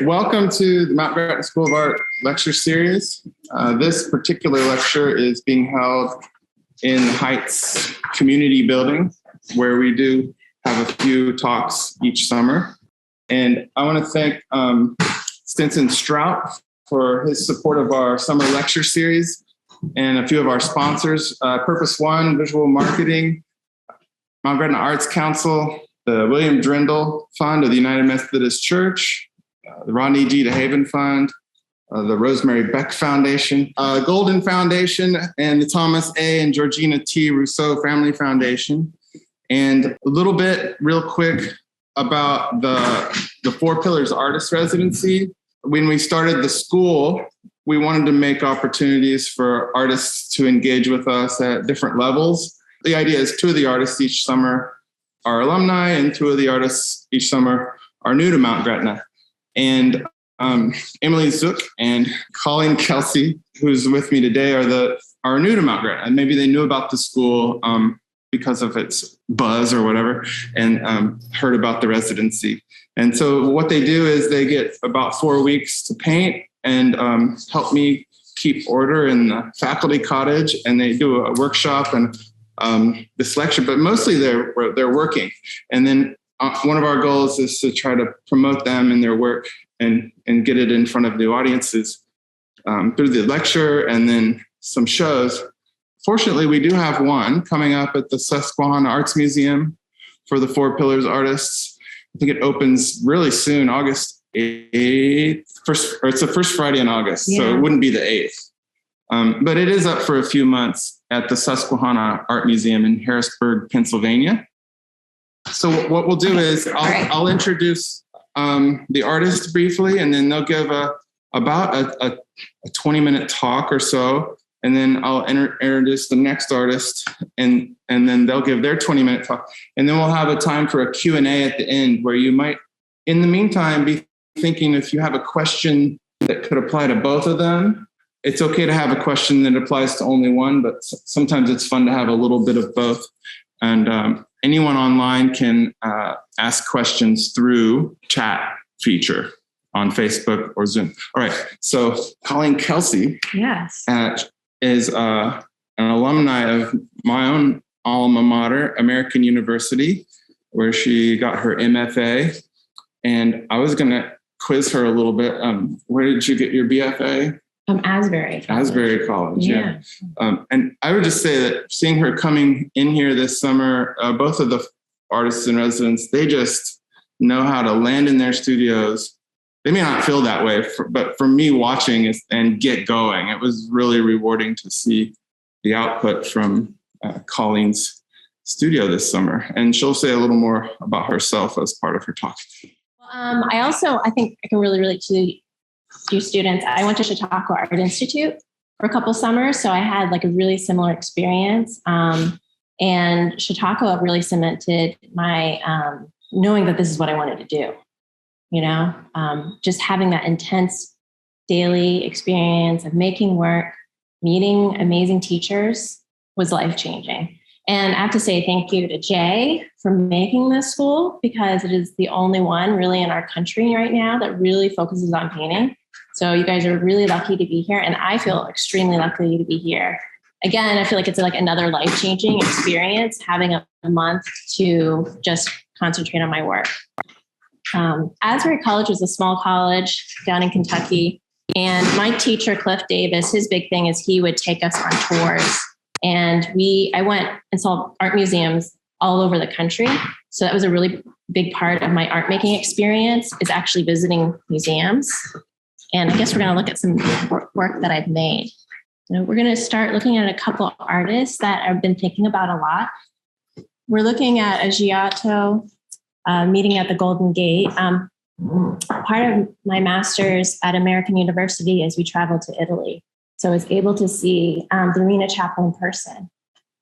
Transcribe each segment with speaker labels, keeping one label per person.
Speaker 1: Welcome to the Mount Gretna School of Art lecture series. This particular lecture is being held in the Heights Community Building, where we do have a few talks each summer. And I want to thank Stinson Strout for his support of our summer lecture series and a few of our sponsors, Purpose One, Visual Marketing, Mount Gretna Arts Council, the William Drindle Fund of the United Methodist Church, the Rodney G. DeHaven Fund, the Rosemary Beck Foundation, Golden Foundation, and the Thomas A. and Georgina T. Rousseau Family Foundation. And a little bit, real quick, about the Four Pillars Artist Residency. When we started the school, we wanted to make opportunities for artists to engage with us at different levels. The idea is 2 of the artists each summer are alumni, and 2 of the artists each summer are new to Mount Gretna. And Emily Zuch and Colleen Kelsey, who's with me today, are new to Mount Gretna. And maybe they knew about the school because of its buzz or whatever, and heard about the residency. And so what they do is they get about 4 weeks to paint and help me keep order in the faculty cottage. And they do a workshop and this lecture, but mostly they're working. And then one of our goals is to try to promote them and their work and get it in front of new audiences through the lecture and then some shows. Fortunately, we do have one coming up at the Susquehanna Arts Museum for the Four Pillars artists. I think it opens really soon, August 8th. It's the first Friday in August, so it wouldn't be the 8th. But it is up for a few months at the Susquehanna Art Museum in Harrisburg, Pennsylvania. So what we'll do is I'll introduce the artist briefly, and then they'll give about a 20-minute talk or so, and then I'll introduce the next artist, and then they'll give their 20-minute talk, and then we'll have a time for a Q&A at the end, where you might, in the meantime, be thinking if you have a question that could apply to both of them. It's okay to have a question that applies to only one, but sometimes it's fun to have a little bit of both. And anyone online can ask questions through chat feature on Facebook or Zoom. All right. So Colleen Kelsey is an alumni of my own alma mater, American University, where she got her MFA. And I was going to quiz her a little bit. Where did you get your BFA?
Speaker 2: Asbury
Speaker 1: College, yeah. And I would just say that seeing her coming in here this summer, both of the artists in residence, they just know how to land in their studios. They may not feel that way, but for me watching and get going, it was really rewarding to see the output from Colleen's studio this summer. And she'll say a little more about herself as part of her talk.
Speaker 2: I think I can really relate to you students. I went to Chautauqua Art Institute for a couple summers, so I had like a really similar experience. And Chautauqua really cemented my knowing that this is what I wanted to do. You know, just having that intense daily experience of making work, meeting amazing teachers was life-changing. And I have to say thank you to Jay for making this school, because it is the only one really in our country right now that really focuses on painting. So you guys are really lucky to be here. And I feel extremely lucky to be here. Again, I feel like it's like another life-changing experience, having a month to just concentrate on my work. Asbury College was a small college down in Kentucky. And my teacher, Cliff Davis, his big thing is he would take us on tours. And I went and saw art museums all over the country. So that was a really big part of my art making experience, is actually visiting museums. And I guess we're going to look at some work that I've made. We're going to start looking at a couple of artists that I've been thinking about a lot. We're looking at a Giotto meeting at the Golden Gate. Part of my master's at American University is we traveled to Italy. So I was able to see the Arena Chapel in person.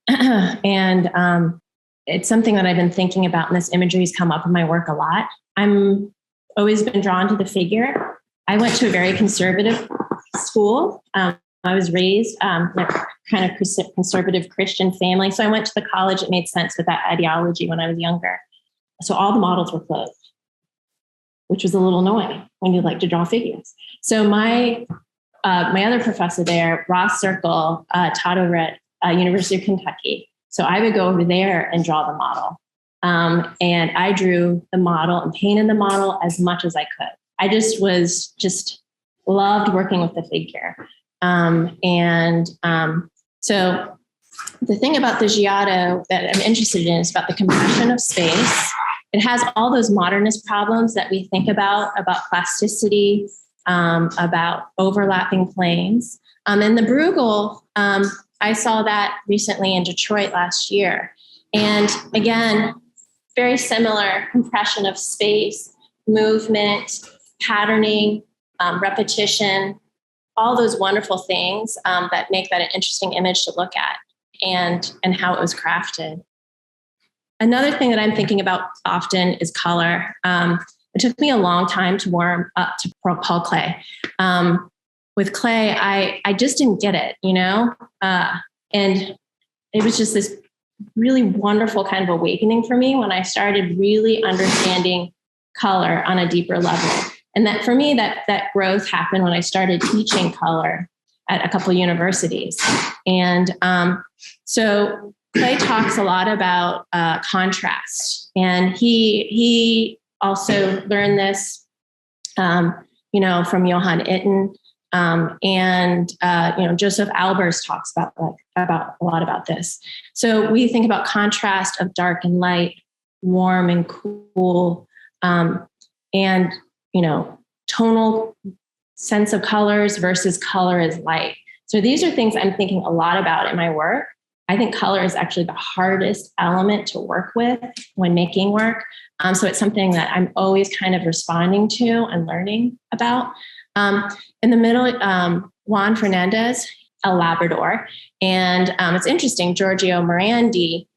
Speaker 2: And it's something that I've been thinking about, and this imagery has come up in my work a lot. I'm always been drawn to the figure. I went to a very conservative school. I was raised like kind of conservative Christian family. So I went to the college. It made sense with that ideology when I was younger. So all the models were clothed. which was a little annoying when you like to draw figures. So my other professor there, Ross Circle, taught over at University of Kentucky. So I would go over there and draw the model. And I drew the model and painted the model as much as I could. I just loved working with the figure. So the thing about the Giotto that I'm interested in is about the compression of space. It has all those modernist problems that we think about plasticity, about overlapping planes. And the Bruegel, I saw that recently in Detroit last year. And again, very similar compression of space, movement, patterning, repetition, all those wonderful things that make that an interesting image to look at, and how it was crafted. Another thing that I'm thinking about often is color. It took me a long time to warm up to Paul Klee. With Klee, I just didn't get it, and it was just this really wonderful kind of awakening for me when I started really understanding color on a deeper level. And that for me, that growth happened when I started teaching color at a couple of universities. And so Klee talks a lot about contrast. And he also learned this, from Johann Itten. Joseph Albers talks about a lot about this. So we think about contrast of dark and light, warm and cool, and tonal sense of colors versus color as light. So these are things I'm thinking a lot about in my work. I think color is actually the hardest element to work with when making work. So it's something that I'm always kind of responding to and learning about. In the middle, Juan Fernandez, El Labrador. And it's interesting, Giorgio Morandi.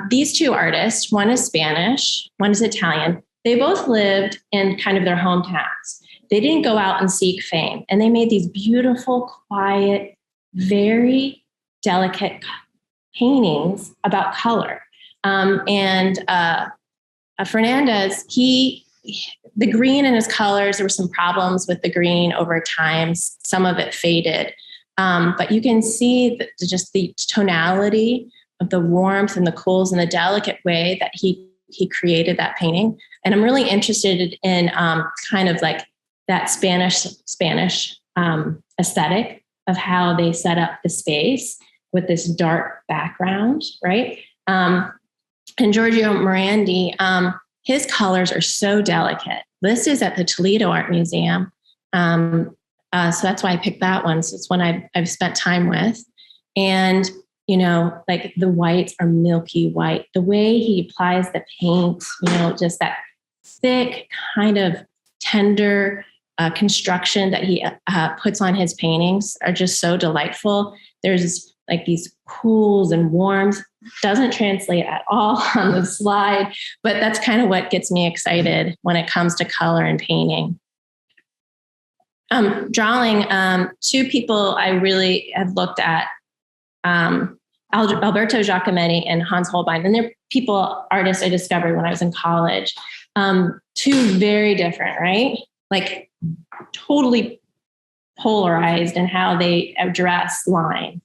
Speaker 2: These two artists, one is Spanish, one is Italian. They both lived in kind of their hometowns. They didn't go out and seek fame. And they made these beautiful, quiet, very delicate paintings about color. Fernandez, the green in his colors, there were some problems with the green over time. Some of it faded. But you can see just the tonality of the warmth and the cools and the delicate way that he created that painting. And I'm really interested in kind of like that Spanish aesthetic of how they set up the space with this dark background, right? And Giorgio Morandi, his colors are so delicate. This is at the Toledo Art Museum. So that's why I picked that one. So it's one I've spent time with. And, like the whites are milky white. The way he applies the paint, just that thick kind of tender construction that he puts on his paintings are just so delightful. There's like these cools and warms. Doesn't translate at all on the slide, but that's kind of what gets me excited when it comes to color and painting. Drawing, two people I really have looked at, Alberto Giacometti and Hans Holbein, and they're artists I discovered when I was in college. Two very different, right? Like totally polarized in how they address line.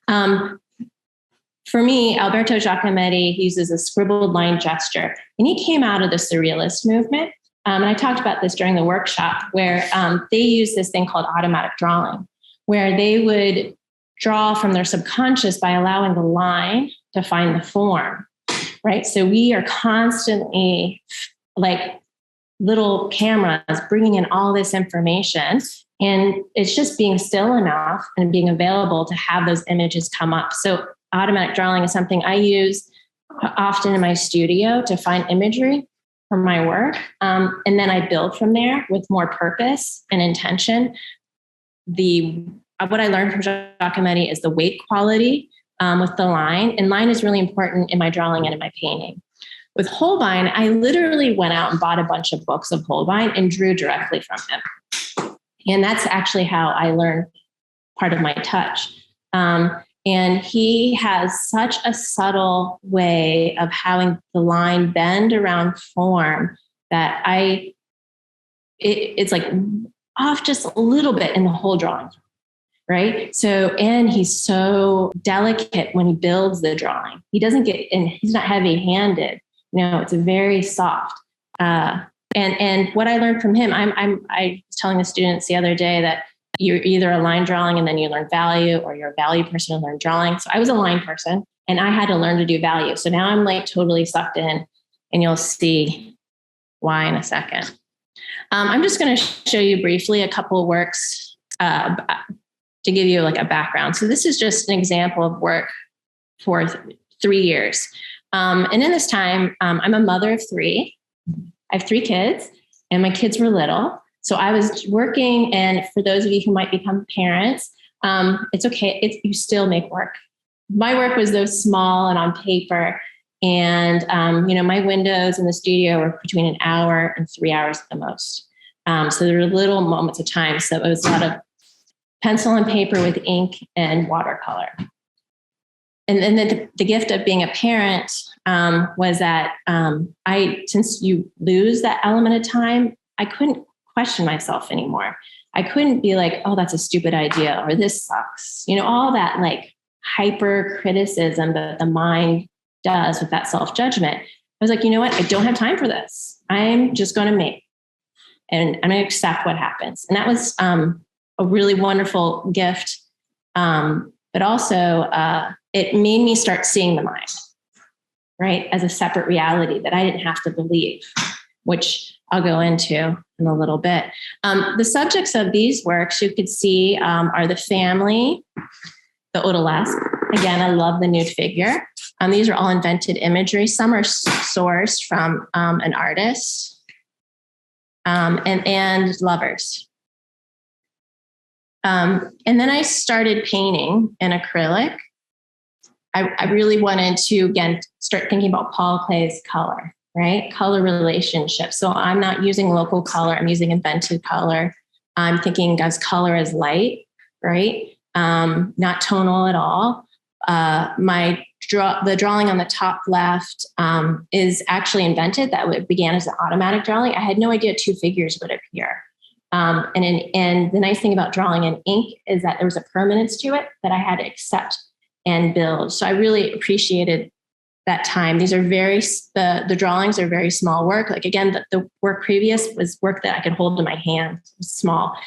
Speaker 2: For me, Alberto Giacometti uses a scribbled line gesture, and he came out of the Surrealist movement. And I talked about this during the workshop where they use this thing called automatic drawing, where they would draw from their subconscious by allowing the line to find the form, right? So we are constantly like little cameras bringing in all this information, and it's just being still enough and being available to have those images come up. So automatic drawing is something I use often in my studio to find imagery for my work. And then I build from there with more purpose and intention. What I learned from Giacometti is the weight quality with the line. And line is really important in my drawing and in my painting. With Holbein, I literally went out and bought a bunch of books of Holbein and drew directly from him. And that's actually how I learned part of my touch. And he has such a subtle way of having the line bend around form that I it's like off just a little bit in the whole drawing. Right. So, and he's so delicate when he builds the drawing. He doesn't get, and he's not heavy handed. It's a very soft. And what I learned from him, I was telling the students the other day that you're either a line drawing and then you learn value, or you're a value person and learn drawing. So I was a line person and I had to learn to do value. So now I'm like totally sucked in, and you'll see why in a second. I'm just going to show you briefly a couple of works to give you like a background. So this is just an example of work for 3 years. And in this time, I'm a mother of 3. I have 3 kids, and my kids were little. So I was working, and for those of you who might become parents, it's okay. You still make work. My work was though small and on paper. And, my windows in the studio were between an hour and 3 hours at the most. So there were little moments of time. So it was a lot of pencil and paper with ink and watercolor. And then the gift of being a parent was that since you lose that element of time, I couldn't question myself anymore. I couldn't be like, oh, that's a stupid idea, or this sucks. All that like hyper criticism that the mind does with that self-judgment. I was like, you know what? I don't have time for this. I'm just going to make, and I'm going to accept what happens. And that was a really wonderful gift. But also it made me start seeing the mind, right, as a separate reality that I didn't have to believe, which I'll go into in a little bit. The subjects of these works you could see are the family, the odalisque. Again, I love the nude figure. These are all invented imagery. Some are sourced from an artist, and lovers. And then I started painting in acrylic. I really wanted to, again, start thinking about Paul Klee's color, right? Color relationship. So I'm not using local color. I'm using invented color. I'm thinking as color as light, right? Not tonal at all. The drawing on the top left is actually invented. That began as an automatic drawing. I had no idea 2 figures would appear. And the nice thing about drawing in ink is that there was a permanence to it that I had to accept and build. So I really appreciated that time. These are the drawings are very small work. Like again, the work previous was work that I could hold in my hand. It was small.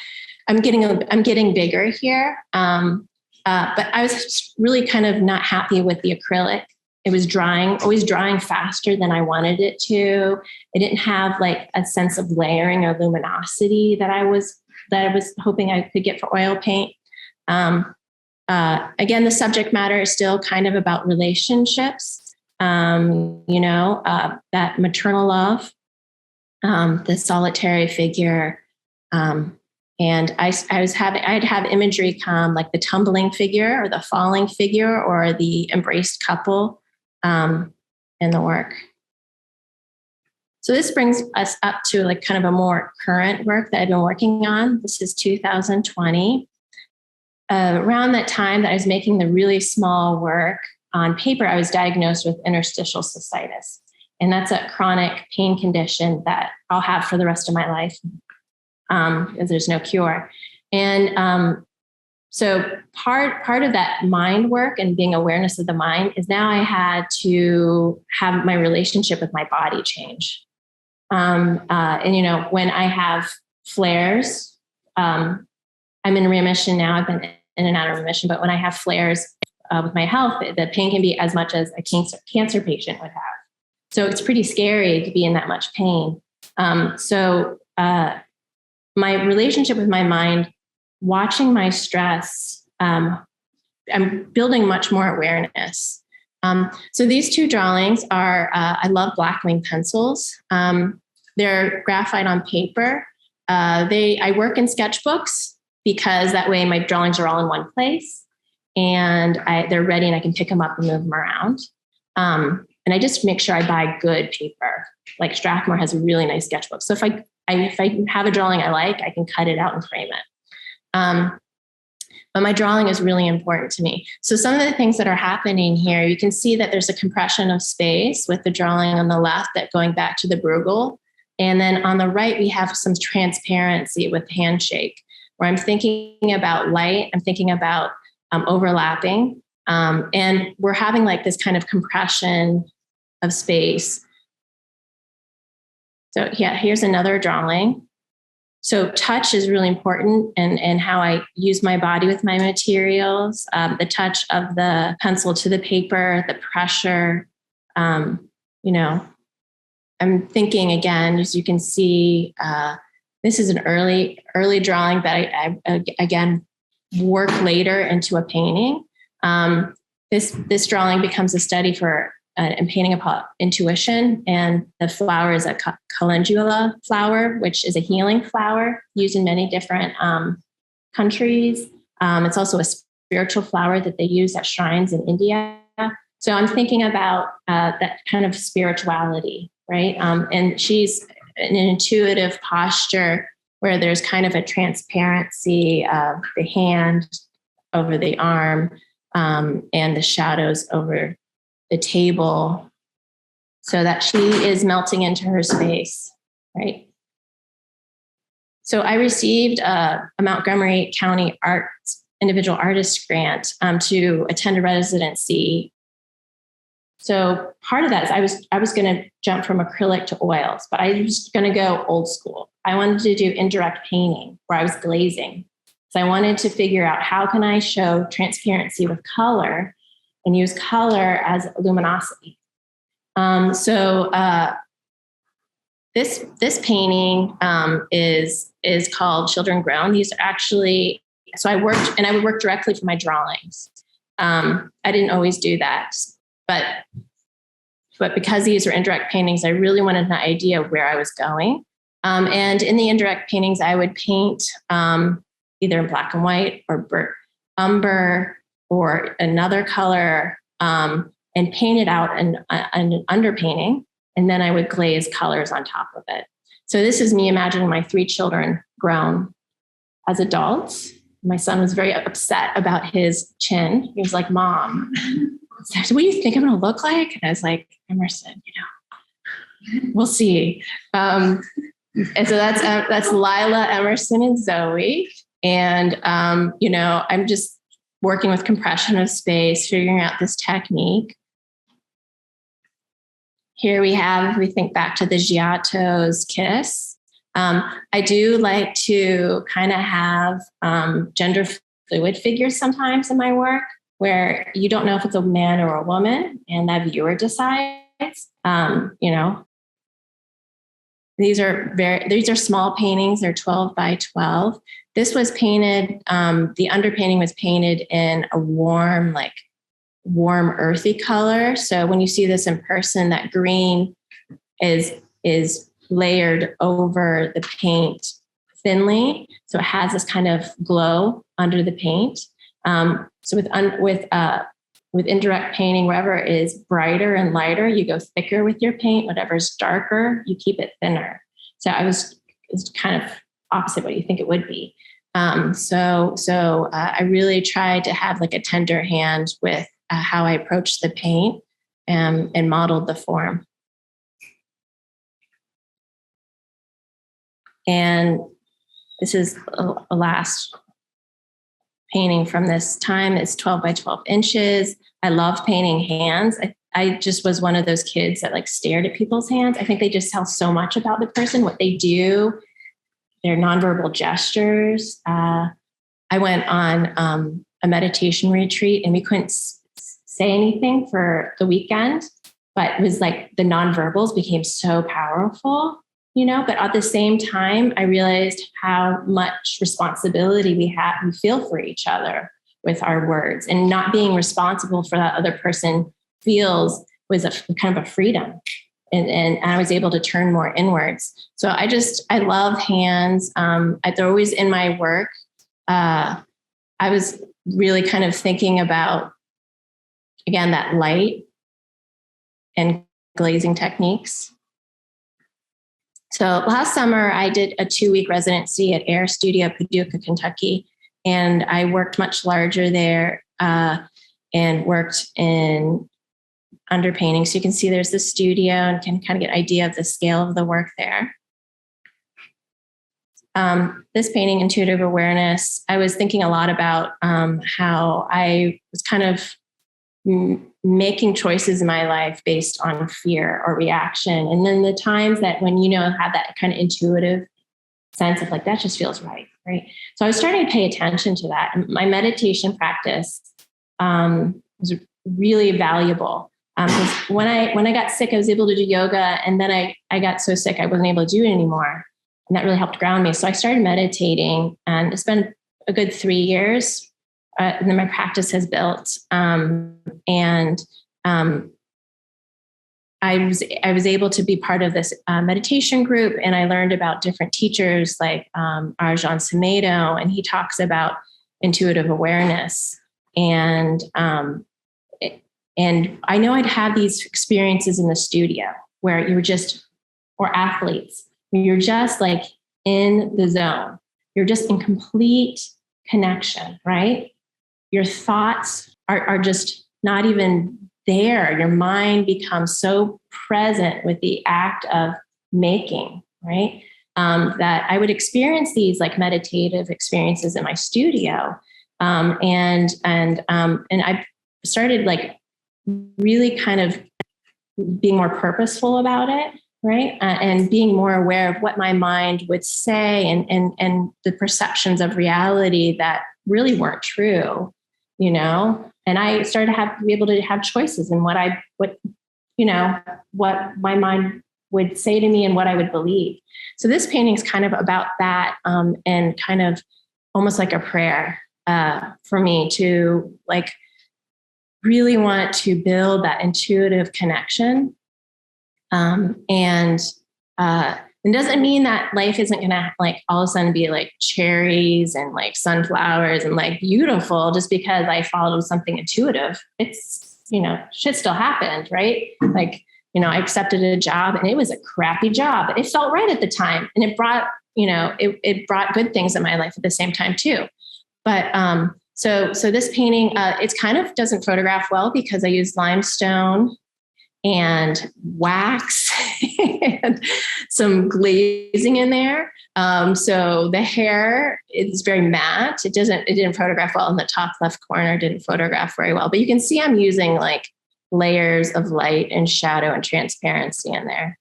Speaker 2: I'm getting bigger here. But I was really kind of not happy with the acrylic. It was always drying faster than I wanted it to. It didn't have like a sense of layering or luminosity that I was hoping I could get for oil paint. Again, the subject matter is still kind of about relationships, that maternal love, the solitary figure. And I'd have imagery come like the tumbling figure or the falling figure or the embraced couple in the work. So this brings us up to like kind of a more current work that I've been working on. This is 2020. Around that time that I was making the really small work on paper, I was diagnosed with interstitial cystitis. And that's a chronic pain condition that I'll have for the rest of my life. Because there's no cure. And so part of that mind work and being awareness of the mind is now I had to have my relationship with my body change. And when I have flares, I'm in remission now. I've been in and out of remission, but when I have flares with my health, the pain can be as much as a cancer patient would have. So it's pretty scary to be in that much pain. My relationship with my mind, watching my stress, I'm building much more awareness. So these 2 drawings are, I love black wing pencils. They're graphite on paper. I work in sketchbooks because that way my drawings are all in one place and they're ready and I can pick them up and move them around. And I just make sure I buy good paper. Like Strathmore has a really nice sketchbook. So if I have a drawing I like, I can cut it out and frame it. But my drawing is really important to me. So some of the things that are happening here, you can see that there's a compression of space with the drawing on the left that going back to the Bruegel And then on the right, we have some transparency with handshake, where I'm thinking about light, I'm thinking about overlapping, and we're having like this kind of compression of space. So yeah, here's another drawing. So touch is really important, and how I use my body with my materials, the touch of the pencil to the paper, the pressure. I'm thinking again, as you can see, this is an early drawing that I again work later into a painting. This drawing becomes a study for and painting about intuition, and the flower is a calendula flower, which is a healing flower used in many different countries. It's also a spiritual flower that they use at shrines in India. So I'm thinking about that kind of spirituality, right? And she's in an intuitive posture where there's kind of a transparency of the hand over the arm, and the shadows over the table, so that she is melting into her space, right? So I received a Montgomery County Arts Individual Artist Grant to attend a residency. So part of that is I was going to jump from acrylic to oils, but I was going to go old school. I wanted to do indirect painting where I was glazing. So I wanted to figure out how can I show transparency with color and use color as luminosity. This painting is called Children Grown. These are actually, so I would work directly from my drawings. I didn't always do that, but because these are indirect paintings, I really wanted an idea of where I was going. And in the indirect paintings, I would paint either in black and white or burnt umber or another color, and paint it out in an underpainting. And then I would glaze colors on top of it. So this is me imagining my 3 children grown as adults. My son was very upset about his chin. He was like, "Mom, so what do you think I'm going to look like?" And I was like, "Emerson, we'll see." And so that's Lila, Emerson, and Zoe. And, I'm just working with compression of space, figuring out this technique. Here we think back to the Giotto's kiss. I do like to kind of have gender fluid figures sometimes in my work, where you don't know if it's a man or a woman, and that viewer decides. These are small paintings. They're 12 by 12. This was painted, the underpainting was painted in a warm, earthy color. So when you see this in person, that green is layered over the paint thinly. So it has this kind of glow under the paint. So with indirect painting, wherever is brighter and lighter, you go thicker with your paint. Whatever's darker, you keep it thinner. So it's kind of opposite what you think it would be. I really tried to have like a tender hand with how I approached the paint, and modeled the form. And this is a last painting from this time. It's 12 by 12 inches. I love painting hands. I just was one of those kids that stared at people's hands. I think they just tell so much about the person, what they do, their nonverbal gestures. I went on a meditation retreat, and we couldn't say anything for the weekend, but it was like the nonverbals became so powerful, but at the same time, I realized how much responsibility we feel for each other with our words, and not being responsible for that other person feels was a kind of a freedom. And I was able to turn more inwards. So I love hands. They're always in my work. I was really kind of thinking about, again, that light and glazing techniques. So last summer, I did a 2-week residency at Air Studio, Paducah, Kentucky, and I worked much larger there, and worked in underpainting. So you can see there's the studio and can kind of get an idea of the scale of the work there. this painting, Intuitive Awareness, I was thinking a lot about how I was kind of making choices in my life based on fear or reaction. And then the times that when, have that kind of intuitive sense of like, that just feels right. Right. So I was starting to pay attention to that. And my meditation practice was really valuable. Because when I got sick, I was able to do yoga. And then I got so sick, I wasn't able to do it anymore. And that really helped ground me. So I started meditating, and it's been a good 3 years. And then my practice has built. I was able to be part of this meditation group, and I learned about different teachers like Arjan Samedo, and he talks about intuitive awareness. And I know I'd have these experiences in the studio where or athletes, where you're just like in the zone. You're just in complete connection, right? Your thoughts are just not even there. Your mind becomes so present with the act of making, right? That I would experience these like meditative experiences in my studio. And I started like really kind of being more purposeful about it, right? And being more aware of what my mind would say and the perceptions of reality that really weren't true, And I started to be able to have choices in what my mind would say to me and what I would believe. So this painting is kind of about that, and kind of almost like a prayer for me to like really want to build that intuitive connection. It doesn't mean that life isn't going to like all of a sudden be like cherries and like sunflowers and like beautiful just because I followed something intuitive. It's, shit still happened, right? Like, I accepted a job and it was a crappy job. It felt right at the time. And it brought, it brought good things in my life at the same time too. But so this painting, it's kind of doesn't photograph well because I used limestone and wax and some glazing in there. So the hair is very matte. It didn't photograph well in the top left corner, didn't photograph very well, but you can see I'm using like layers of light and shadow and transparency in there.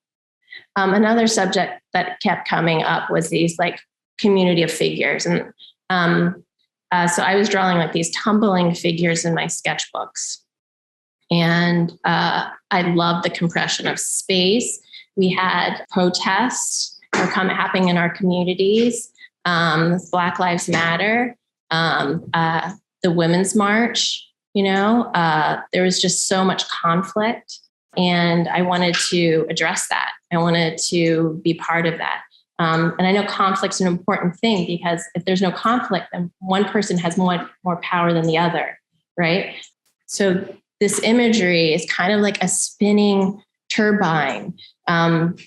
Speaker 2: Another subject that kept coming up was these like community of figures. And so I was drawing like these tumbling figures in my sketchbooks. And I love the compression of space. We had protests happening in our communities. Black Lives Matter, the Women's March, there was just so much conflict. And I wanted to address that. I wanted to be part of that. And I know conflict's an important thing because if there's no conflict, then one person has more power than the other, right? So this imagery is kind of like a spinning turbine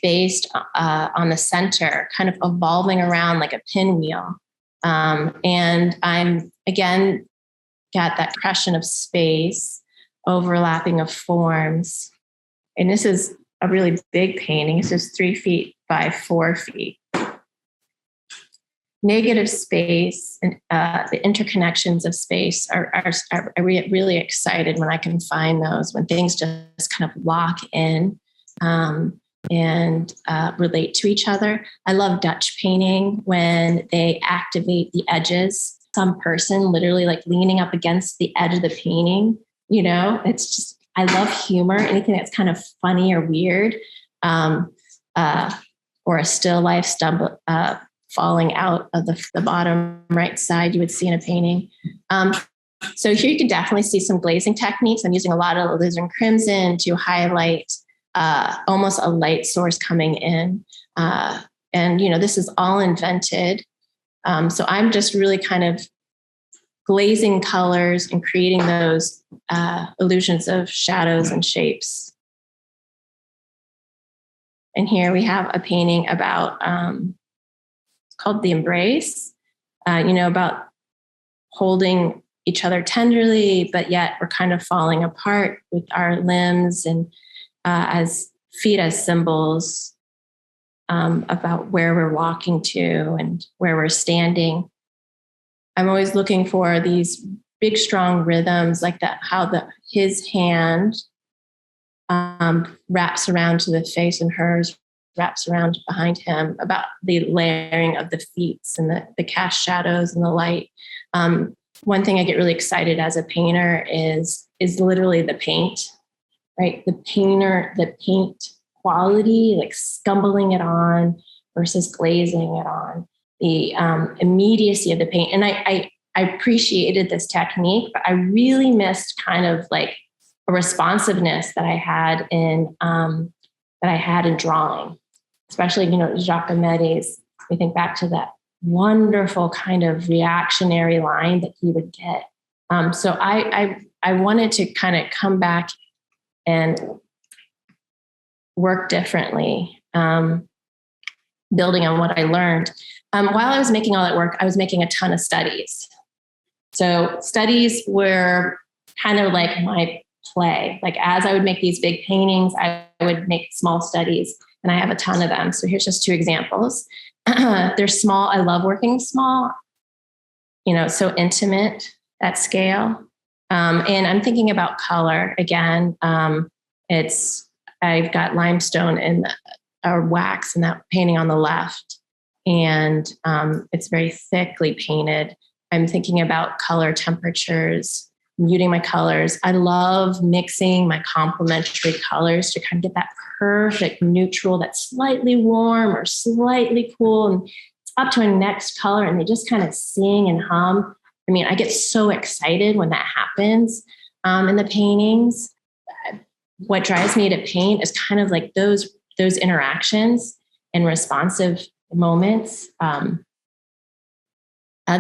Speaker 2: based on the center, kind of evolving around like a pinwheel. And I'm, again, got that impression of space, overlapping of forms. And this is a really big painting. This is 3 feet by 4 feet. Negative space and the interconnections of space are really excited when I can find those, when things just kind of lock in and relate to each other. I love Dutch painting when they activate the edges. Some person literally like leaning up against the edge of the painting, it's just, I love humor, anything that's kind of funny or weird, or a still life stumble, falling out of the bottom right side you would see in a painting. So here you can definitely see some glazing techniques. I'm using a lot of alizarin crimson to highlight almost a light source coming in. And, this is all invented. So I'm just really kind of glazing colors and creating those illusions of shadows and shapes. And here we have a painting about called The Embrace, about holding each other tenderly, but yet we're kind of falling apart with our limbs and as feet as symbols about where we're walking to and where we're standing. I'm always looking for these big, strong rhythms like that, how his hand wraps around to the face and hers wraps around behind him, about the layering of the feet and the cast shadows and the light. One thing I get really excited as a painter is literally the paint, right? The paint quality, like scumbling it on versus glazing it on, the immediacy of the paint. And I appreciated this technique, but I really missed kind of like a responsiveness that I had in drawing, especially, Giacometti's. We think back to that wonderful kind of reactionary line that he would get. So I wanted to kind of come back and work differently, building on what I learned. While I was making all that work, I was making a ton of studies. So studies were kind of like my play. Like as I would make these big paintings, I would make small studies, and I have a ton of them. So here's just two examples. They're small. I love working small, so intimate at scale. And I'm thinking about color again. I've got limestone and wax in that painting on the left, and it's very thickly painted. I'm thinking about color temperatures, muting my colors. I love mixing my complementary colors to kind of get that perfect neutral that's slightly warm or slightly cool. And it's up to a next color, and they just kind of sing and hum. I mean, I get so excited when that happens in the paintings. What drives me to paint is kind of like those interactions and responsive moments. The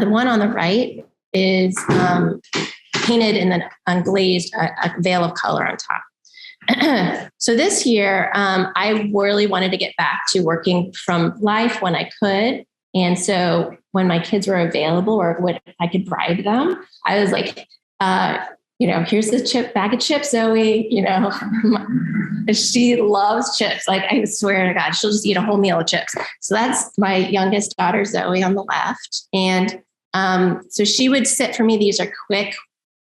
Speaker 2: one on the right is painted in an unglazed a veil of color on top. So this year, I really wanted to get back to working from life when I could. And so when my kids were available or when I could bribe them, I was like, here's the bag of chips, Zoe. She loves chips. Like, I swear to God, she'll just eat a whole meal of chips. So that's my youngest daughter, Zoe, on the left. And so she would sit for me. These are quick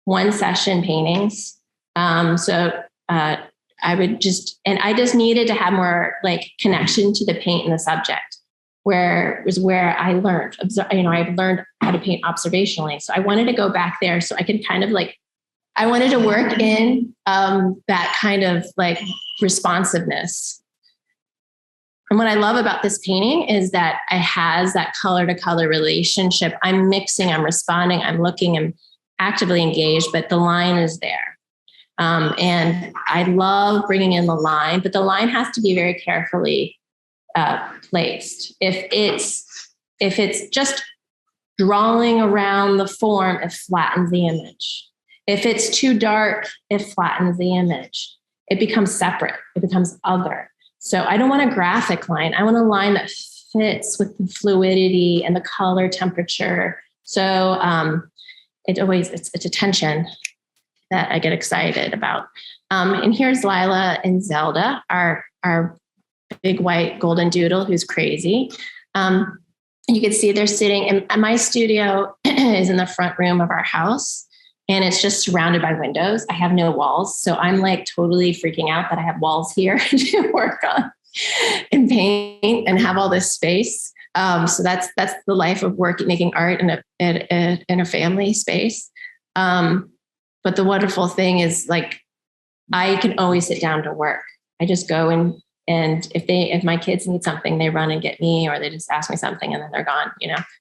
Speaker 2: one session paintings. I just needed to have more like connection to the paint and the subject, where I learned. I learned how to paint observationally. So I wanted to go back there so I could kind of like, I wanted to work in that kind of like responsiveness. And what I love about this painting is that it has that color to color relationship. I'm mixing, I'm responding, I'm looking, I'm actively engaged, but the line is there. And I love bringing in the line, but the line has to be very carefully placed. If it's just drawing around the form, it flattens the image. If it's too dark, it flattens the image. It becomes separate. It becomes other. So I don't want a graphic line. I want a line that fits with the fluidity and the color temperature. So it's a tension that I get excited about. And here's Lila and Zelda, our big white golden doodle who's crazy. You can see they're sitting in my studio is in the front room of our house. And it's just surrounded by windows. I have no walls. So I'm like totally freaking out that I have walls here to work on and paint and have all this space. So that's the life of making art in a family space. But the wonderful thing is like, I can always sit down to work. I just go and if my kids need something, they run and get me, or they just ask me something and then they're gone,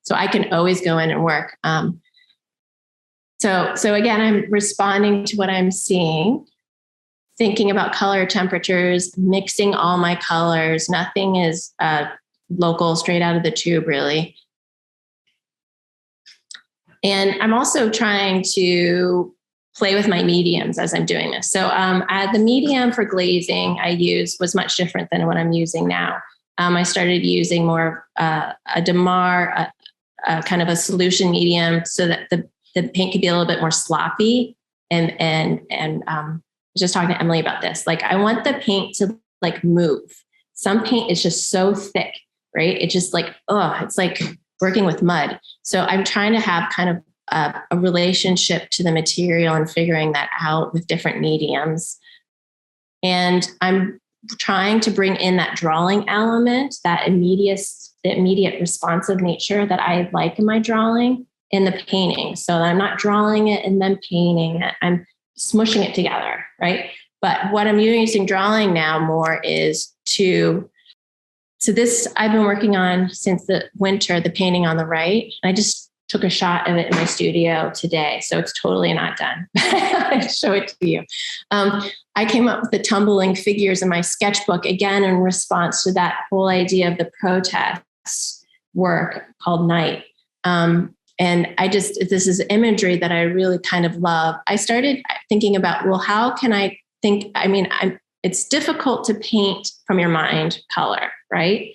Speaker 2: so I can always go in and work. So again, I'm responding to what I'm seeing, thinking about color temperatures, mixing all my colors. Nothing is local, straight out of the tube, really. And I'm also trying to play with my mediums as I'm doing this. So the medium for glazing I used was much different than what I'm using now. I started using more a Damar, kind of a solution medium, so that the paint could be a little bit more sloppy. And I was just talking to Emily about this. Like, I want the paint to like move. some paint is just so thick, right? It's just like, it's like working with mud. So I'm trying to have kind of a relationship to the material and figuring that out with different mediums. And I'm trying to bring in that drawing element, that immediate responsive nature that I like in my drawing in the painting. So I'm not drawing it and then painting it. I'm smushing it together, right? But what I'm using drawing now more is so this I've been working on since the winter, the painting on the right. I just took a shot of it in my studio today. So it's totally not done. I'll show it to you. I came up with the tumbling figures in my sketchbook, again, in response to that whole idea of the protest work called Night. And this is imagery that I really kind of love. I started thinking about, well, how can I think, it's difficult to paint from your mind color, right?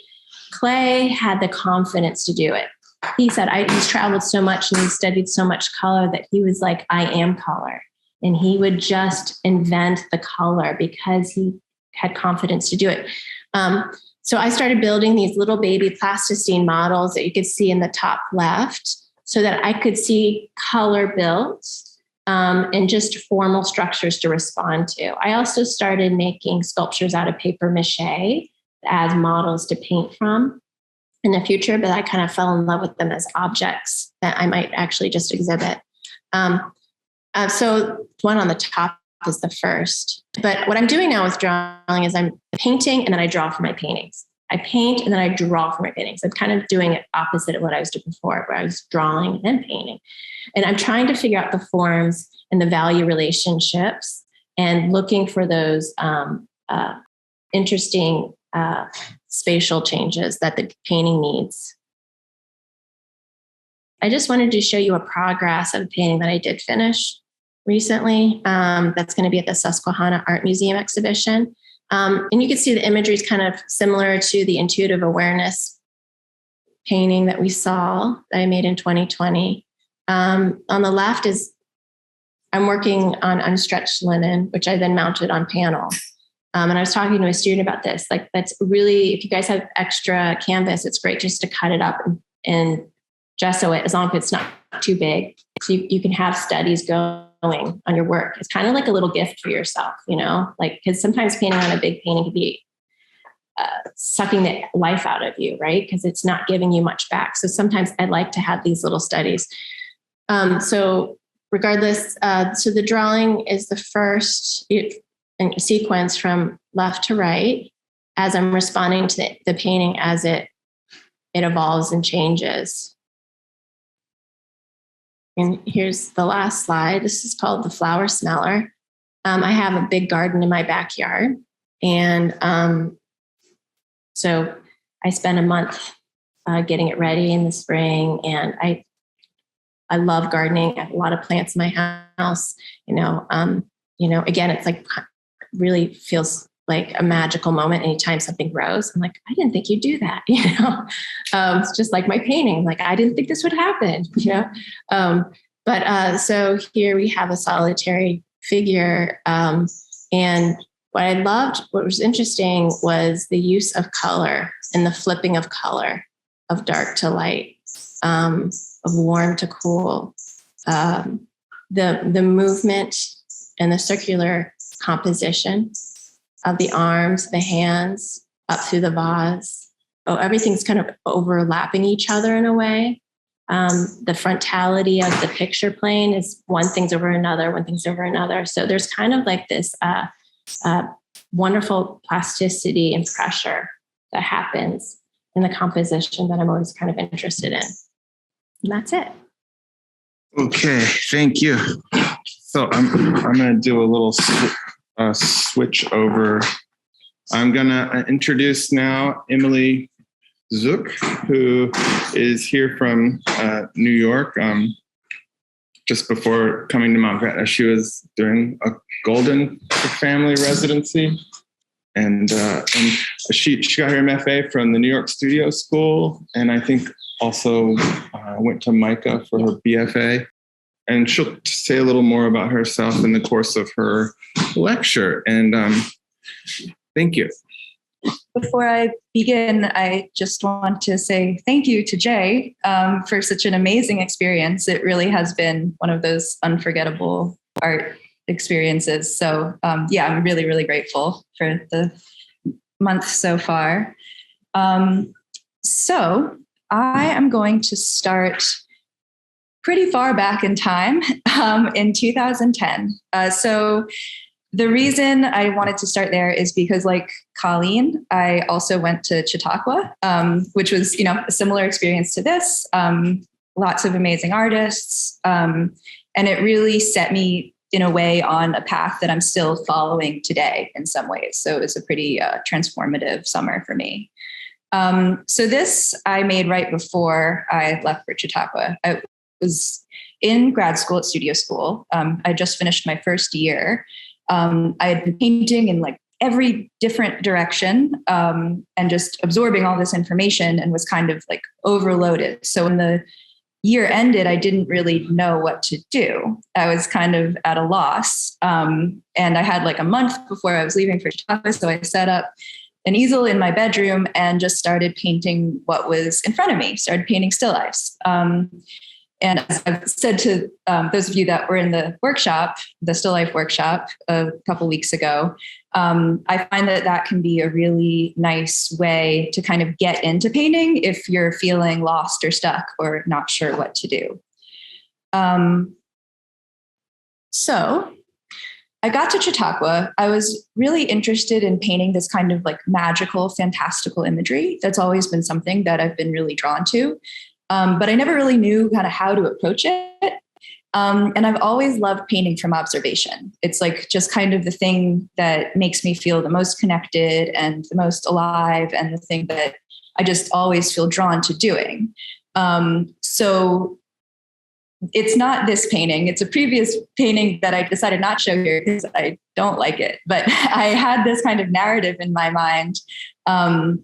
Speaker 2: Clay had the confidence to do it. He said he's traveled so much and he's studied so much color that he was like, I am color. And he would just invent the color because he had confidence to do it. So I started building these little baby plasticine models that you could see in the top left so that I could see color built and just formal structures to respond to. I also started making sculptures out of paper mache as models to paint from in the future, but I kind of fell in love with them as objects that I might actually just exhibit. So one on the top is the first. But what I'm doing now with drawing is I'm painting and then I draw for my paintings. I paint and then I draw for my paintings. I'm kind of doing it opposite of what I was doing before, where I was drawing and then painting. And I'm trying to figure out the forms and the value relationships and looking for those interesting spatial changes that the painting needs. I just wanted to show you a progress of a painting that I did finish recently. That's going to be at the Susquehanna Art Museum exhibition. And you can see the imagery is kind of similar to the intuitive awareness painting that we saw that I made in 2020. On the left is I'm working on unstretched linen, which I then mounted on panel. And I was talking to a student about this. Like, that's really, if you guys have extra canvas, it's great just to cut it up and gesso it, as long as it's not too big. So you can have studies going on your work. It's kind of like a little gift for yourself, like, because sometimes painting on a big painting can be sucking the life out of you, right? Because it's not giving you much back. So sometimes I like to have these little studies. So regardless, so the drawing is the first sequence from left to right as I'm responding to the painting as it evolves and changes. And here's the last slide. This is called the flower smeller. I have a big garden in my backyard. And so I spent a month getting it ready in the spring. And I love gardening. I have a lot of plants in my house. Again, it's like really feels like a magical moment anytime something grows. I'm like, I didn't think you'd do that. It's just like my painting. Like, I didn't think this would happen. So here we have a solitary figure. And what I loved, what was interesting, was the use of color and the flipping of color, of dark to light, of warm to cool, the movement and the circular composition of the arms, the hands, up through the vase. Oh, everything's kind of overlapping each other in a way. The frontality of the picture plane is one thing's over another, one thing's over another. So there's kind of like this wonderful plasticity and pressure that happens in the composition that I'm always kind of interested in. And that's it.
Speaker 1: Okay, thank you. So I'm going to do a little switch over. I'm going to introduce now Emily Zuch, who is here from New York. Just before coming to Mount Gretna, she was doing a Golden family residency. And she got her MFA from the New York Studio School. And I think also went to MICA for her BFA. And she'll say a little more about herself in the course of her lecture. And thank you.
Speaker 3: Before I begin, I just want to say thank you to Jay for such an amazing experience. It really has been one of those unforgettable art experiences. So yeah, I'm really, really grateful for the month so far. So I am going to start pretty far back in time, in 2010. So the reason I wanted to start there is because, like Colleen, I also went to Chautauqua, which was, a similar experience to this. Lots of amazing artists. And it really set me in a way on a path that I'm still following today in some ways. So it was a pretty transformative summer for me. So this I made right before I left for Chautauqua. I was in grad school at studio school. I just finished my first year. I had been painting in like every different direction and just absorbing all this information and was kind of like overloaded. So when the year ended, I didn't really know what to do. I was kind of at a loss. And I had like a month before I was leaving for Chautauqua. So I set up an easel in my bedroom and just started painting what was in front of me, started painting still lifes. And as I've said to those of you that were in the workshop, the Still Life workshop a couple weeks ago, I find that can be a really nice way to kind of get into painting if you're feeling lost or stuck or not sure what to do. So I got to Chautauqua. I was really interested in painting this kind of like magical, fantastical imagery. That's always been something that I've been really drawn to. But I never really knew kind of how to approach it. And I've always loved painting from observation. It's like just kind of the thing that makes me feel the most connected and the most alive, and the thing that I just always feel drawn to doing. So it's not this painting. It's a previous painting that I decided not to show here because I don't like it. But I had this kind of narrative in my mind. And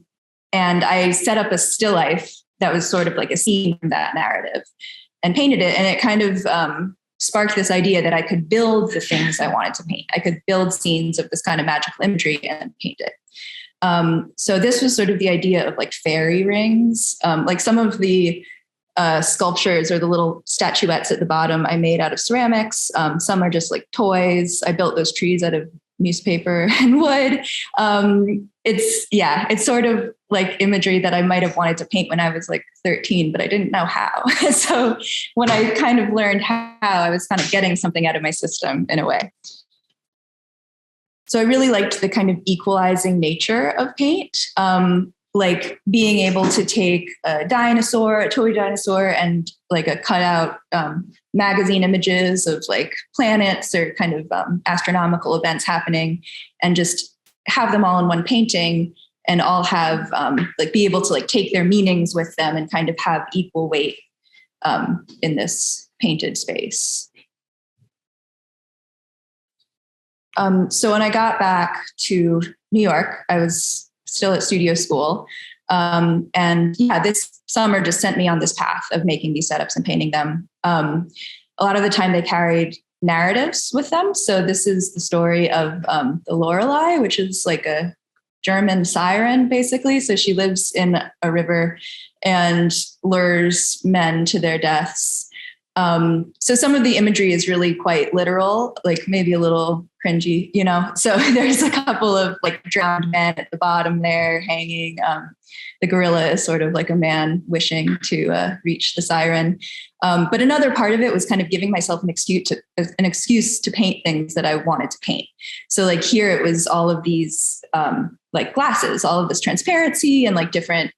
Speaker 3: I set up a still life that was sort of like a scene from that narrative and painted it. And it kind of sparked this idea that I could build the things I wanted to paint. I could build scenes of this kind of magical imagery and paint it. So this was sort of the idea of like fairy rings. Like some of the sculptures or the little statuettes at the bottom I made out of ceramics. Some are just like toys. I built those trees out of newspaper and wood. It's sort of like imagery that I might have wanted to paint when I was like 13, but I didn't know how. So when I kind of learned how, I was kind of getting something out of my system in a way. So I really liked the kind of equalizing nature of paint. Like being able to take a dinosaur, a toy dinosaur, and like a cutout magazine images of like planets or kind of astronomical events happening, and just have them all in one painting and all have like be able to like take their meanings with them and kind of have equal weight in this painted space. So when I got back to New York, I was still at studio school. And yeah, this summer just sent me on this path of making these setups and painting them. A lot of the time they carried narratives with them. So this is the story of the Lorelei, which is like a German siren, basically. So she lives in a river and lures men to their deaths. So some of the imagery is really quite literal, like maybe a little cringy, you know? So there's a couple of like drowned men at the bottom there hanging. The gorilla is sort of like a man wishing to reach the siren. But another part of it was kind of giving myself an excuse to paint things that I wanted to paint. So like here it was all of these like glasses, all of this transparency and like different,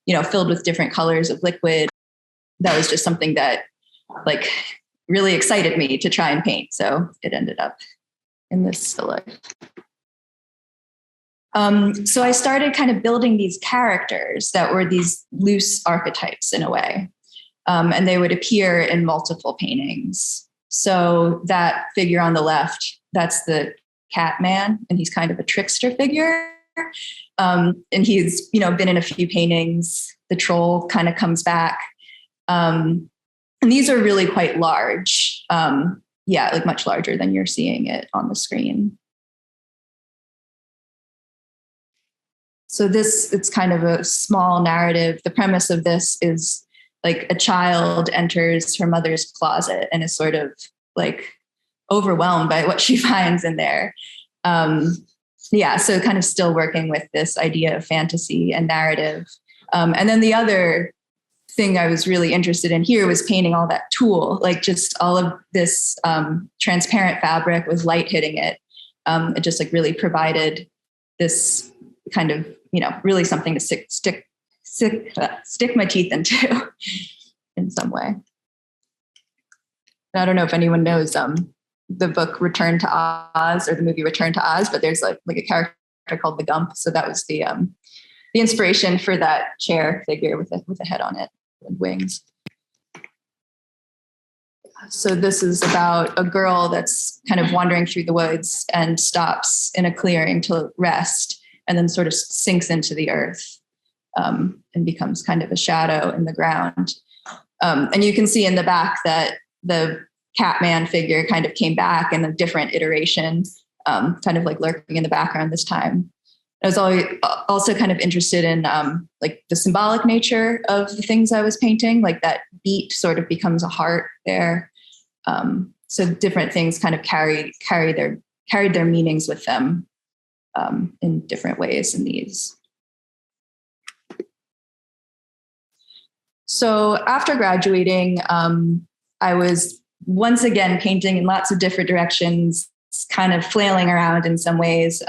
Speaker 3: you know, filled with different colors of liquid. That was just something that like really excited me to try and paint. So it ended up in this still life. So I started kind of building these characters that were these loose archetypes in a way. And they would appear in multiple paintings. So that figure on the left, that's the cat man, and he's kind of a trickster figure. And he's, you know, been in a few paintings. The troll kind of comes back. And these are really quite large. Yeah, like much larger than you're seeing it on the screen. So it's kind of a small narrative. The premise of this is like a child enters her mother's closet and is sort of like overwhelmed by what she finds in there. So kind of still working with this idea of fantasy and narrative. And then the other thing I was really interested in here was painting all that tulle, like just all of this transparent fabric with light hitting it. It just like really provided this kind of, really something to stick my teeth into in some way. I don't know if anyone knows the book Return to Oz or the movie Return to Oz, but there's like a character called the Gump. So that was the inspiration for that chair figure with a head on it and wings. So this is about a girl that's kind of wandering through the woods and stops in a clearing to rest, and then sort of sinks into the earth and becomes kind of a shadow in the ground. And you can see in the back that the Catman figure kind of came back in a different iteration, kind of like lurking in the background this time. I was also kind of interested in like the symbolic nature of the things I was painting, like that beat sort of becomes a heart there. So different things kind of carried their meanings with them in different ways in these. So after graduating, I was once again painting in lots of different directions, kind of flailing around in some ways,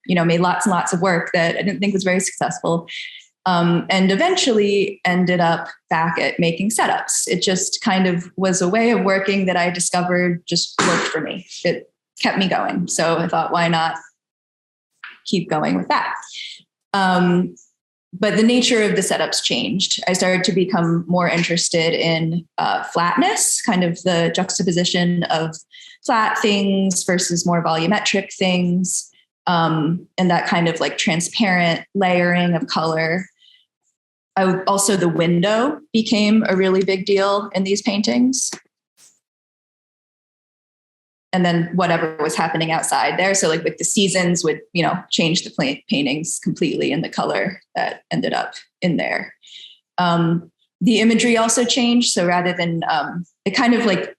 Speaker 3: made lots and lots of work that I didn't think was very successful. And eventually ended up back at making setups. It just kind of was a way of working that I discovered just worked for me. It kept me going. So I thought, why not keep going with that? But the nature of the setups changed. I started to become more interested in flatness, kind of the juxtaposition of flat things versus more volumetric things, and that kind of like transparent layering of color. Also, the window became a really big deal in these paintings. And then whatever was happening outside there. So like with the seasons would, change the paintings completely and the color that ended up in there. The imagery also changed. So rather than, it kind of like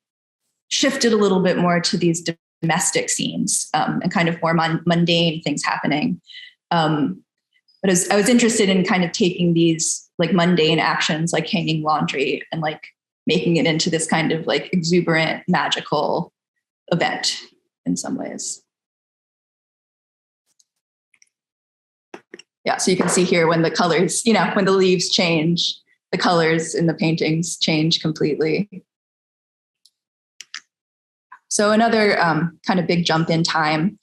Speaker 3: shifted a little bit more to these domestic scenes and kind of more mundane things happening. But I was interested in kind of taking these like mundane actions, like hanging laundry, and like making it into this kind of like exuberant, magical event in some ways. Yeah, so you can see here when the colors, when the leaves change, the colors in the paintings change completely. So another kind of big jump in time.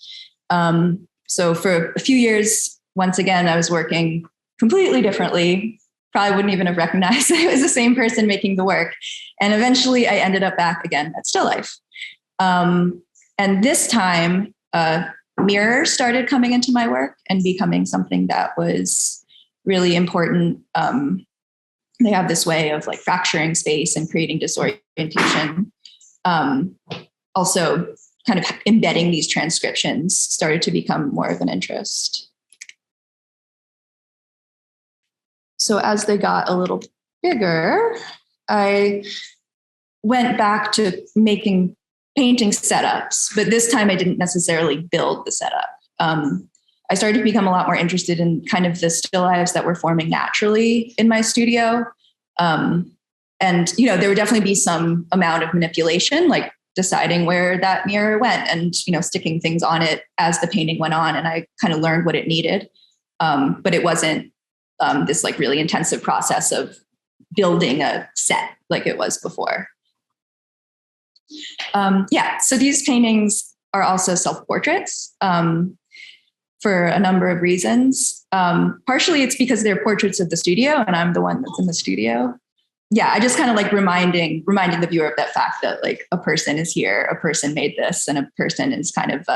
Speaker 3: So for a few years, once again, I was working completely differently. Probably wouldn't even have recognized that it was the same person making the work. And eventually I ended up back again at Still Life. And this time, mirrors started coming into my work and becoming something that was really important. They have this way of like fracturing space and creating disorientation. Also, kind of embedding these transcriptions started to become more of an interest. So as they got a little bigger, I went back to making painting setups, but this time I didn't necessarily build the setup. I started to become a lot more interested in kind of the still lives that were forming naturally in my studio. And, there would definitely be some amount of manipulation, like deciding where that mirror went and, sticking things on it as the painting went on. And I kind of learned what it needed. But it wasn't this like really intensive process of building a set like it was before. So these paintings are also self-portraits for a number of reasons. Partially it's because they're portraits of the studio and I'm the one that's in the studio. Yeah, I just kind of like reminding the viewer of that fact that like a person is here, a person made this, and a person is kind of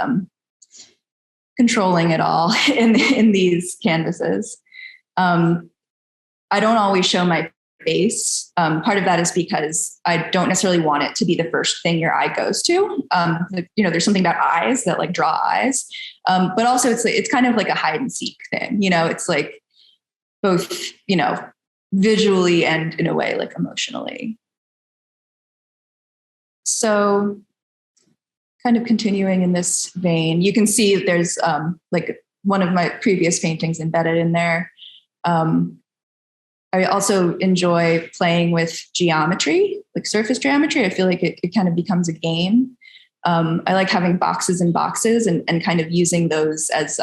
Speaker 3: controlling it all in these canvases. I don't always show my base. Part of that is because I don't necessarily want it to be the first thing your eye goes to. There's something about eyes that like draw eyes, but also it's kind of like a hide and seek thing. It's like both, visually and in a way like emotionally. So kind of continuing in this vein, you can see there's like one of my previous paintings embedded in there. I also enjoy playing with geometry, like surface geometry. I feel like it kind of becomes a game. I like having boxes and boxes and kind of using those as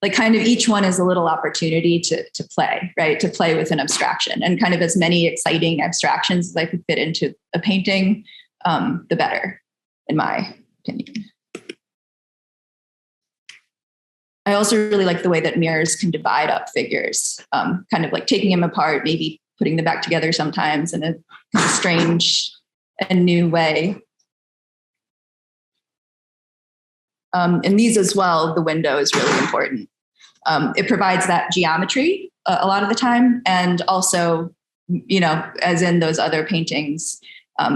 Speaker 3: like kind of each one is a little opportunity to play, right? To play with an abstraction, and kind of as many exciting abstractions as I could fit into a painting, the better, in my opinion. I also really like the way that mirrors can divide up figures, kind of like taking them apart, maybe putting them back together sometimes in a kind of strange and new way. And these as well, the window is really important. It provides that geometry a lot of the time. And also, as in those other paintings,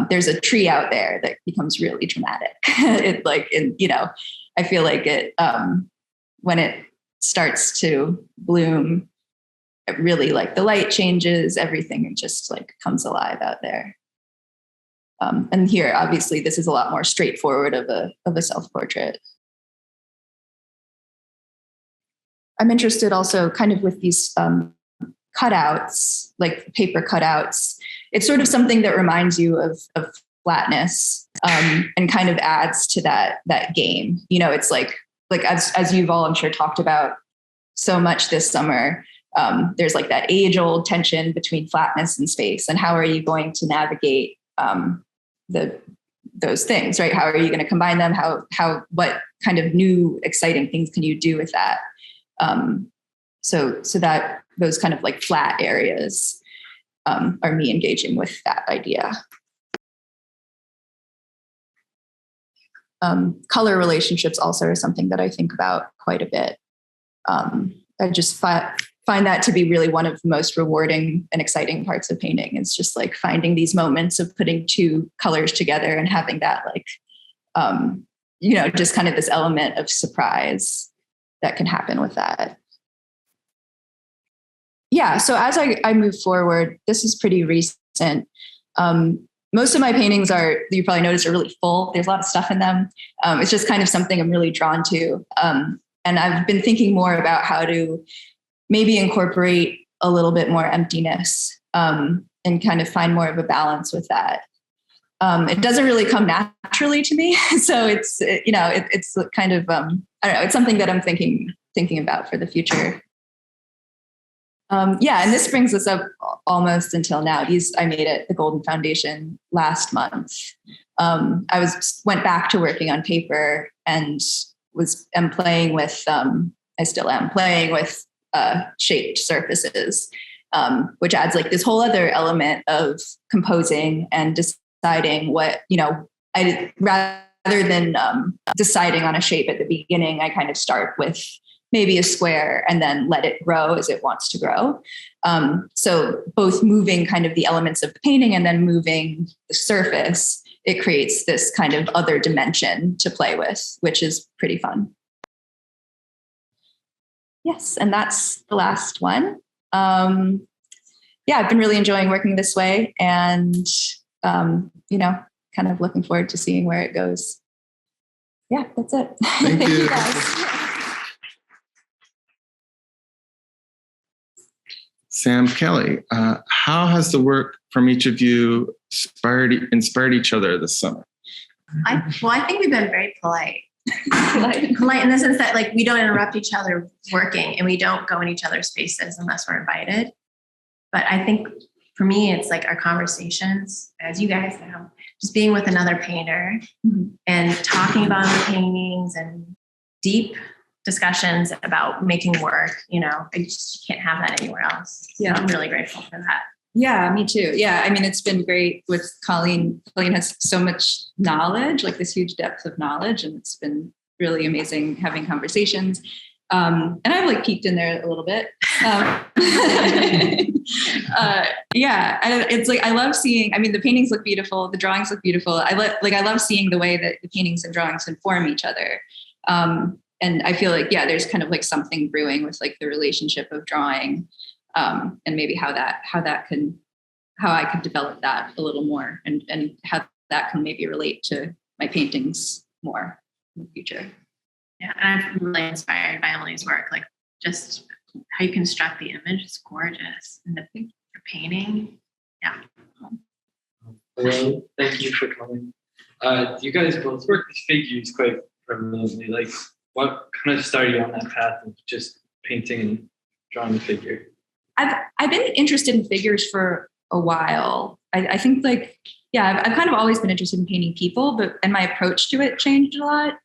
Speaker 3: there's a tree out there that becomes really dramatic. I feel like it, when it starts to bloom, it really like the light changes, everything just like comes alive out there. And here, obviously, this is a lot more straightforward of a self-portrait. I'm interested also kind of with these cutouts, like paper cutouts. It's sort of something that reminds you of flatness, and kind of adds to that game. It's like as you've all, I'm sure, talked about so much this summer, there's like that age-old tension between flatness and space, and how are you going to navigate those things, right? How are you going to combine them? What kind of new exciting things can you do with that? So that those kind of like flat areas are me engaging with that idea. Color relationships also are something that I think about quite a bit. I just find that to be really one of the most rewarding and exciting parts of painting. It's just like finding these moments of putting two colors together and having that like, just kind of this element of surprise that can happen with that. Yeah, so as I move forward, this is pretty recent. Most of my paintings you probably noticed, are really full. There's a lot of stuff in them. It's just kind of something I'm really drawn to. And I've been thinking more about how to maybe incorporate a little bit more emptiness, and kind of find more of a balance with that. It doesn't really come naturally to me. So it's kind of, I don't know, it's something that I'm thinking about for the future. And this brings us up almost until now. I made it the Golden Foundation last month. I went back to working on paper and am playing with, I still am playing with shaped surfaces, which adds like this whole other element of composing and deciding what, rather than deciding on a shape at the beginning, I kind of start with maybe a square and then let it grow as it wants to grow. So both moving kind of the elements of the painting and then moving the surface, it creates this kind of other dimension to play with, which is pretty fun. Yes, and that's the last one. I've been really enjoying working this way, and kind of looking forward to seeing where it goes. Yeah, that's it.
Speaker 1: Thank you
Speaker 3: guys.
Speaker 1: Sam Kelly, how has the work from each of you inspired each other this summer?
Speaker 4: I think we've been very polite. Polite in the sense that like we don't interrupt each other working, and we don't go in each other's spaces unless we're invited. But I think for me, it's like our conversations, as you guys know, just being with another painter and talking about the paintings and deep discussions about making work. I just can't have that anywhere else. So I'm really grateful for that.
Speaker 3: Yeah, me too. Yeah, I mean, it's been great with Colleen. Colleen has so much knowledge, like this huge depth of knowledge, and it's been really amazing having conversations. And I've like peeked in there a little bit. Yeah. And it's like, I love seeing, I mean, the paintings look beautiful. The drawings look beautiful. I love seeing the way that the paintings and drawings inform each other. And I feel like, yeah, there's kind of like something brewing with like the relationship of drawing, and maybe how I could develop that a little more, and how that can maybe relate to my paintings more in the future.
Speaker 4: Yeah, and I'm really inspired by Emily's work. Like just how you construct the image is gorgeous, and the painting, yeah.
Speaker 5: Hello, thank you for coming. You guys both work with figures quite prevalently. Like, what kind of started you on that path of just painting and drawing a figure?
Speaker 3: I've been interested in figures for a while. I think like, yeah, I've kind of always been interested in painting people, and my approach to it changed a lot.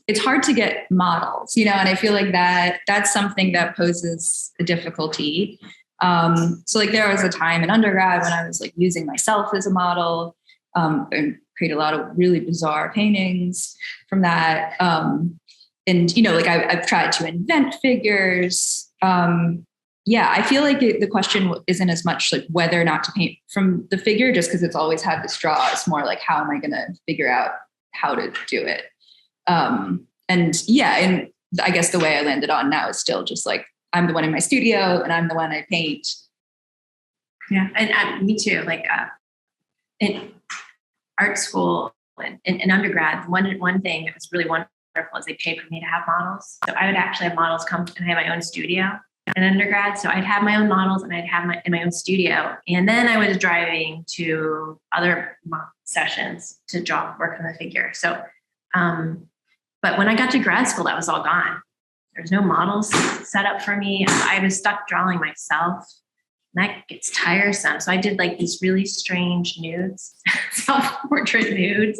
Speaker 3: It's hard to get models, and I feel like that's something that poses a difficulty. So like there was a time in undergrad when I was like using myself as a model, and create a lot of really bizarre paintings from that. And, like I've tried to invent figures. Yeah, I feel like the question isn't as much like whether or not to paint from the figure, just because it's always had this draw. It's more like, how am I going to figure out how to do it? And yeah, and I guess the way I landed on now is still just like, I'm the one in my studio and I'm the one I paint.
Speaker 4: Yeah, and me too. Like in art school and in undergrad, one thing that was really wonderful is they paid for me to have models. So I would actually have models come and I have my own studio in undergrad. So I'd have my own models and I'd have in my own studio. And then I was driving to other sessions to work on the figure. So, but when I got to grad school, that was all gone. There's no models set up for me. I was stuck drawing myself. And that gets tiresome. So I did like these really strange nudes, self-portrait nudes.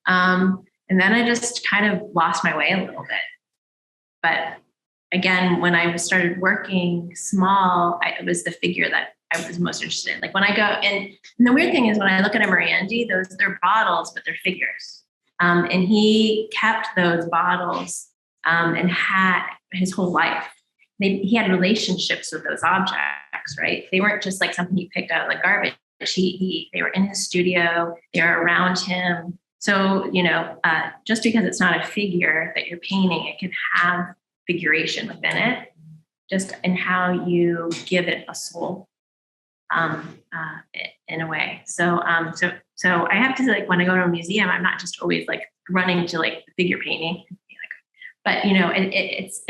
Speaker 4: And then I just kind of lost my way a little bit. But again, when I started working small, it was the figure that I was most interested in. Like when I go, and the weird thing is when I look at a Morandi, they're bottles, but they're figures. And he kept those bottles and had his whole life. He had relationships with those objects, right? They weren't just like something he picked out of the garbage. They were in his studio, they were around him. So, just because it's not a figure that you're painting, it can have figuration within it, just in how you give it a soul, in a way. So I have to like, when I go to a museum, I'm not just always like running to like figure painting, but it's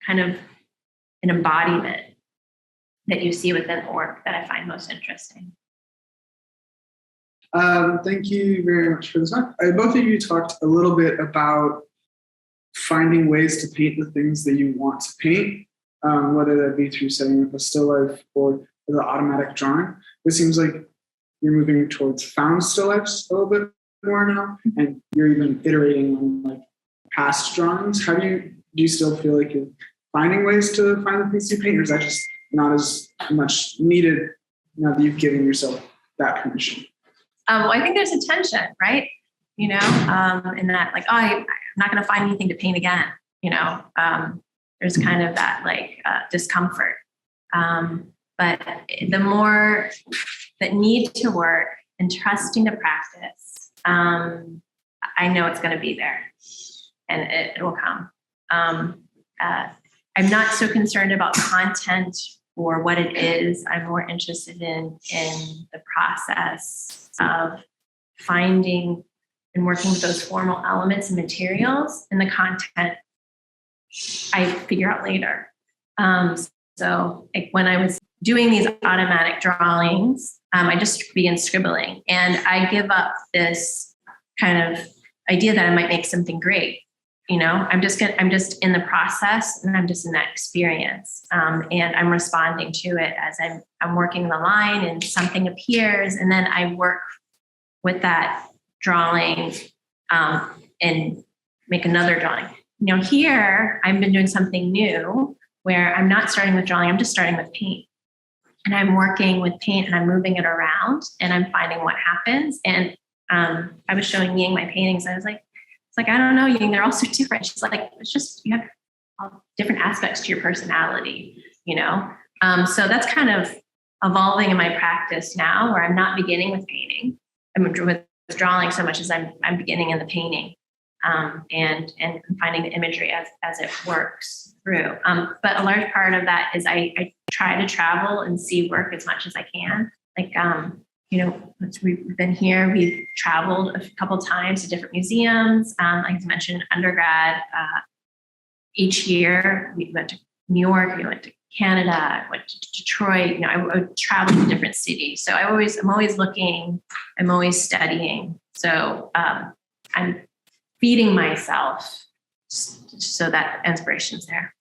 Speaker 4: kind of an embodiment that you see within the work that I find most interesting.
Speaker 6: Thank you very much for this talk. Both of you talked a little bit about finding ways to paint the things that you want to paint, whether that be through setting up a still life or the automatic drawing. It seems like you're moving towards found still lifes a little bit more now, and you're even iterating on like past drawings. How do you still feel like you're finding ways to find the things you paint, or is that just not as much needed now that you've given yourself that permission?
Speaker 4: Well, I think there's a tension, right? In that like, oh, I'm not going to find anything to paint again. There's kind of that like discomfort. But the more that need to work and trusting the practice, I know it's going to be there and it will come. I'm not so concerned about content or what it is. I'm more interested in the process of finding and working with those formal elements and materials, and the content I figure out later. So like when I was doing these automatic drawings, I just began scribbling, and I give up this kind of idea that I might make something great. I'm just in the process, and I'm just in that experience, and I'm responding to it as I'm working the line, and something appears, and then I work with that drawing and make another drawing. Here I've been doing something new where I'm not starting with drawing, I'm just starting with paint. And I'm working with paint and I'm moving it around and I'm finding what happens. And I was showing Ying my paintings. I was like, I don't know, Ying, they're all so different. She's like, it's just, you have different aspects to your personality, you know? So that's kind of evolving in my practice now, where I'm not beginning with painting. I'm with drawing so much as I'm beginning in the painting, and finding the imagery as it works through. But a large part of that is I try to travel and see work as much as I can. Like, you know, we've been here, we've traveled a couple times to different museums. Like I mentioned, undergrad, each year we went to New York, we went to Canada, I went to Detroit. You know, I would travel to different cities. So I'm always looking, I'm always studying. So I'm feeding myself so that inspiration's there.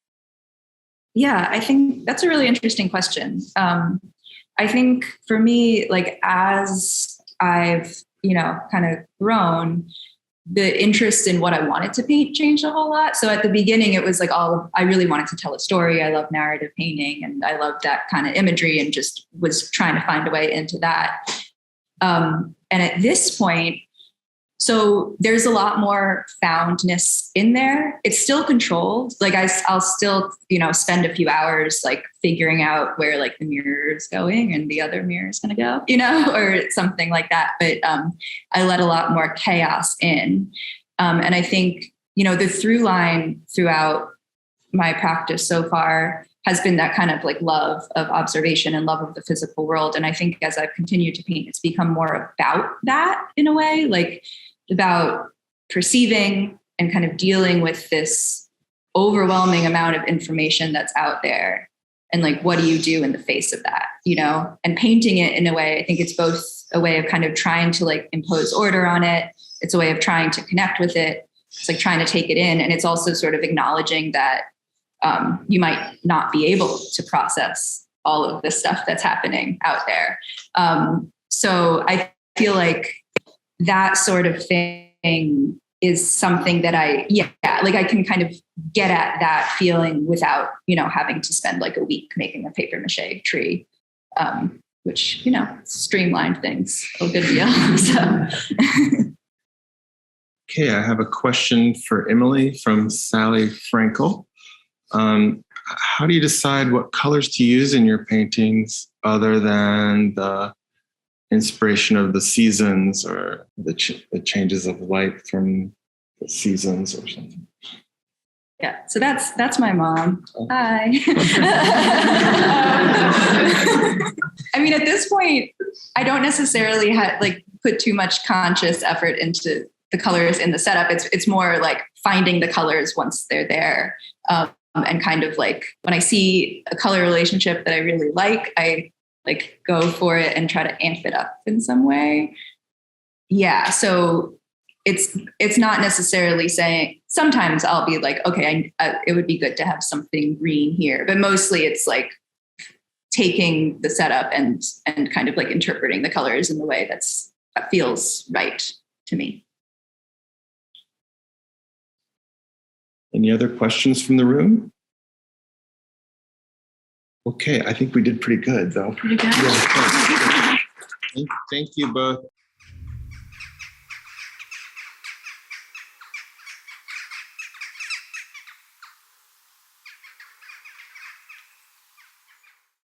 Speaker 3: Yeah, I think that's a really interesting question. I think for me, like as I've, you know, kind of grown, the interest in what I wanted to paint changed a whole lot. So at the beginning, it was like I really wanted to tell a story. I love narrative painting and I love that kind of imagery and just was trying to find a way into that. And at this point, so there's a lot more foundness in there. It's still controlled. Like I'll still, you know, spend a few hours like figuring out where like the mirror is going and the other mirror is going to go, you know, or something like that. But I let a lot more chaos in. And I think, you know, the through line throughout my practice so far has been that kind of like love of observation and love of the physical world. And I think as I've continued to paint, it's become more about that in a way, like about perceiving and kind of dealing with this overwhelming amount of information that's out there. And like, what do you do in the face of that, you know, and painting it in a way, I think it's both a way of kind of trying to like impose order on it. It's a way of trying to connect with it. It's like trying to take it in. And it's also sort of acknowledging that you might not be able to process all of the stuff that's happening out there. So I feel like that sort of thing is something that I can kind of get at that feeling without, you know, having to spend like a week making a paper mache tree, which, you know, streamlined things a good deal. So.
Speaker 1: Okay, I have a question for Emily from Sally Frankel. How do you decide what colors to use in your paintings other than the inspiration of the seasons or the changes of light from the seasons or something?
Speaker 3: Yeah, so that's my mom. Oh. Hi. I mean, at this point, I don't necessarily put too much conscious effort into the colors in the setup. It's more like finding the colors once they're there. And kind of like when I see a color relationship that I really like, I like go for it and try to amp it up in some way. Yeah. So it's not necessarily saying, sometimes I'll be like, okay, it would be good to have something green here, but mostly it's like taking the setup and kind of like interpreting the colors in the way that feels right to me.
Speaker 1: Any other questions from the room? Okay, I think we did pretty good though.
Speaker 4: Pretty good.
Speaker 1: Yeah, thank you both.